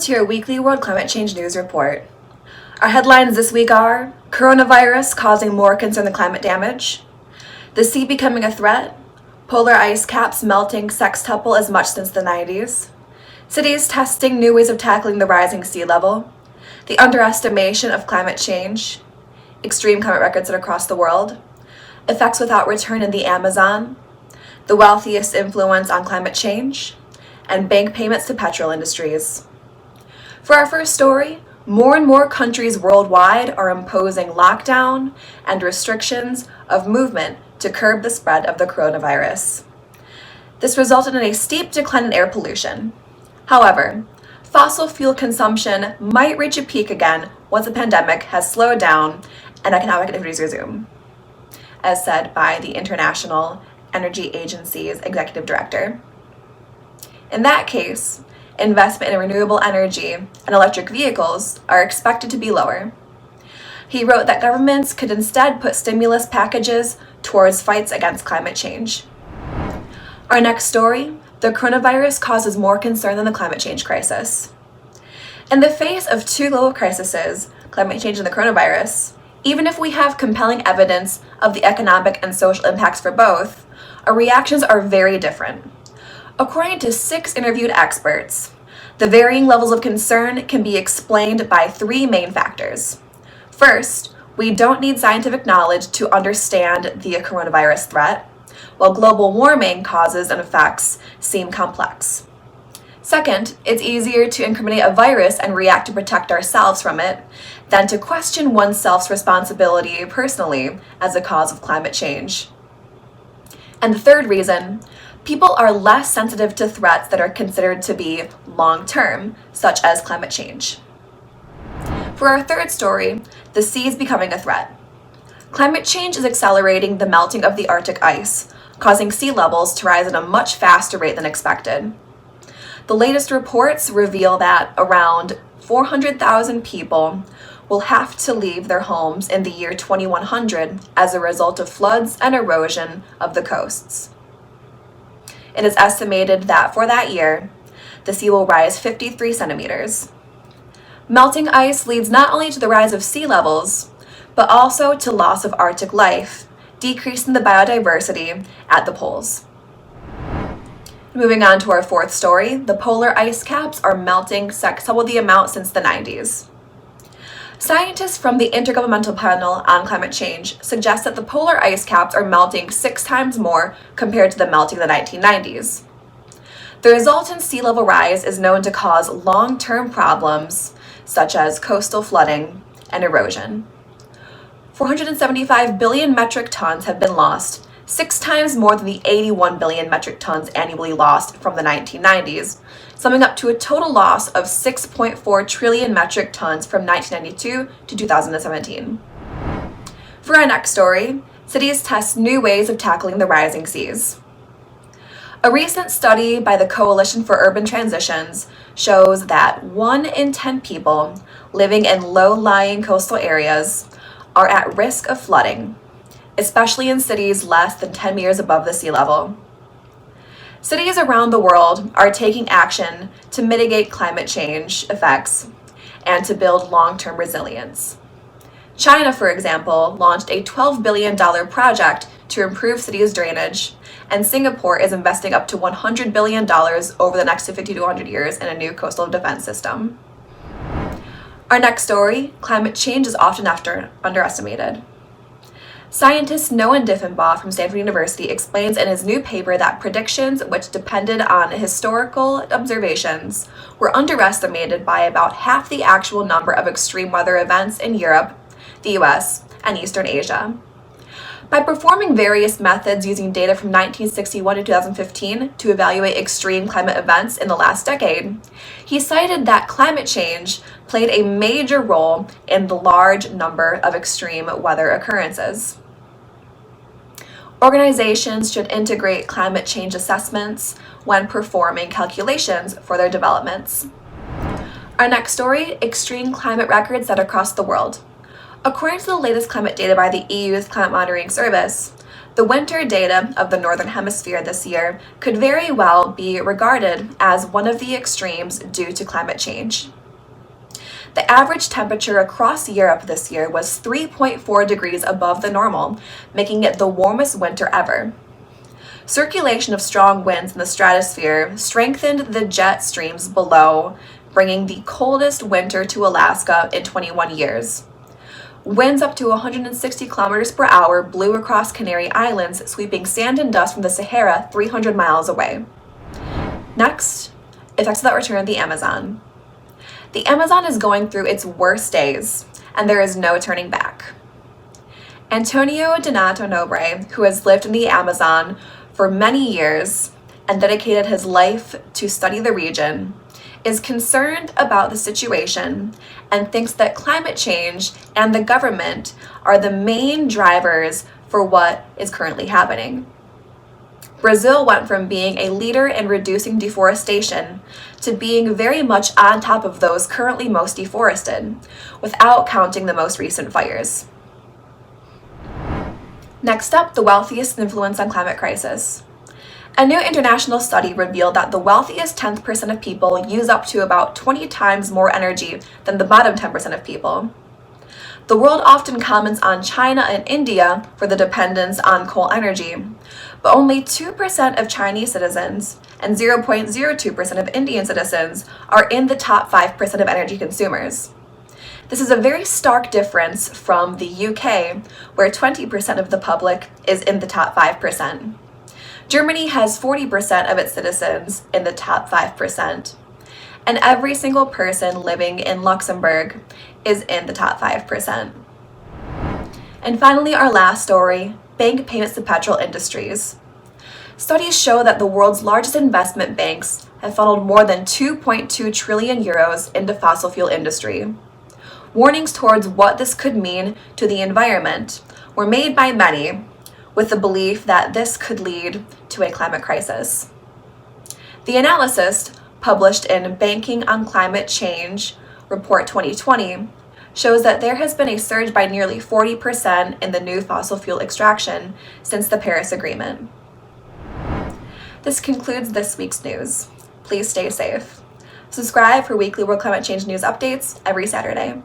to your weekly World Climate Change News Report. Our headlines this week are coronavirus causing more concern than climate damage, the sea becoming a threat, polar ice caps melting sextuple as much since the 90s, cities testing new ways of tackling the rising sea level, the underestimation of climate change, extreme climate records across the world, effects without return in the Amazon, the wealthiest influence on climate change, and bank payments to petrol industries. For our first story, more and more countries worldwide are imposing lockdown and restrictions of movement to curb the spread of the coronavirus. This resulted in a steep decline in air pollution. However, fossil fuel consumption might reach a peak again once the pandemic has slowed down and economic activities resume, as said by the International Energy Agency's executive director. In that case, investment in renewable energy and electric vehicles are expected to be lower. He wrote that governments could instead put stimulus packages towards fights against climate change. Our next story, the coronavirus causes more concern than the climate change crisis. In the face of two global crises, climate change and the coronavirus, even if we have compelling evidence of the economic and social impacts for both, our reactions are very different. According to 6 interviewed experts, the varying levels of concern can be explained by 3 main factors. First, we don't need scientific knowledge to understand the coronavirus threat, while global warming causes and effects seem complex. Second, it's easier to incriminate a virus and react to protect ourselves from it than to question oneself's responsibility personally as a cause of climate change. And the third reason, people are less sensitive to threats that are considered to be long-term, such as climate change. For our third story, the sea is becoming a threat. Climate change is accelerating the melting of the Arctic ice, causing sea levels to rise at a much faster rate than expected. The latest reports reveal that around 400,000 people will have to leave their homes in the year 2100 as a result of floods and erosion of the coasts. It is estimated that for that year, the sea will rise 53 centimeters. Melting ice leads not only to the rise of sea levels, but also to loss of Arctic life, decreasing the biodiversity at the poles. Moving on to our fourth story, the polar ice caps are melting sextuple the amount since the 90s. Scientists from the Intergovernmental Panel on Climate Change suggest that the polar ice caps are melting 6 times more compared to the melting in the 1990s. The resultant sea level rise is known to cause long-term problems such as coastal flooding and erosion. 475 billion metric tons have been lost, 6 times more than the 81 billion metric tons annually lost from the 1990s, summing up to a total loss of 6.4 trillion metric tons from 1992 to 2017. For our next story, cities test new ways of tackling the rising seas. A recent study by the Coalition for Urban Transitions shows that 1 in 10 people living in low-lying coastal areas are at risk of flooding, especially in cities less than 10 meters above the sea level. Cities around the world are taking action to mitigate climate change effects and to build long-term resilience. China, for example, launched a $12 billion project to improve cities' drainage, and Singapore is investing up to $100 billion over the next 50 to 100 years in a new coastal defense system. Our next story, climate change is often underestimated. Scientist Noah Diffenbaugh from Stanford University explains in his new paper that predictions which depended on historical observations were underestimated by about half the actual number of extreme weather events in Europe, the US, and Eastern Asia. By performing various methods using data from 1961 to 2015 to evaluate extreme climate events in the last decade, he cited that climate change played a major role in the large number of extreme weather occurrences. Organizations should integrate climate change assessments when performing calculations for their developments. Our next story, extreme climate records set across the world. According to the latest climate data by the EU's Climate Monitoring Service, The winter data of the Northern Hemisphere this year could very well be regarded as one of the extremes due to climate change. The average temperature across Europe this year was 3.4 degrees above the normal, making it the warmest winter ever. Circulation of strong winds in the stratosphere strengthened the jet streams below, bringing the coldest winter to Alaska in 21 years. Winds up to 160 kilometers per hour blew across Canary Islands, sweeping sand and dust from the Sahara 300 miles away. Next, effects that return the Amazon. The Amazon is going through its worst days, and there is no turning back. Antonio Donato Nobre, who has lived in the Amazon for many years and dedicated his life to study the region, is concerned about the situation and thinks that climate change and the government are the main drivers for what is currently happening. Brazil went from being a leader in reducing deforestation to being very much on top of those currently most deforested, without counting the most recent fires. Next up, the wealthiest influence on climate crisis. A new international study revealed that the wealthiest 10% of people use up to about 20 times more energy than the bottom 10% of people. The world often comments on China and India for the dependence on coal energy, but only 2% of Chinese citizens and 0.02% of Indian citizens are in the top 5% of energy consumers. This is a very stark difference from the UK, where 20% of the public is in the top 5%. Germany has 40% of its citizens in the top 5%, and every single person living in Luxembourg is in the top 5%. And finally, our last story, bank payments to petrol industries. Studies show that the world's largest investment banks have funneled more than 2.2 trillion euros into fossil fuel industry. Warnings towards what this could mean to the environment were made by many, with the belief that this could lead to a climate crisis. The analysis, published in Banking on Climate Change Report 2020, shows that there has been a surge by nearly 40% in the new fossil fuel extraction since the Paris Agreement. This concludes this week's news. Please stay safe. Subscribe for weekly world climate change news updates every Saturday.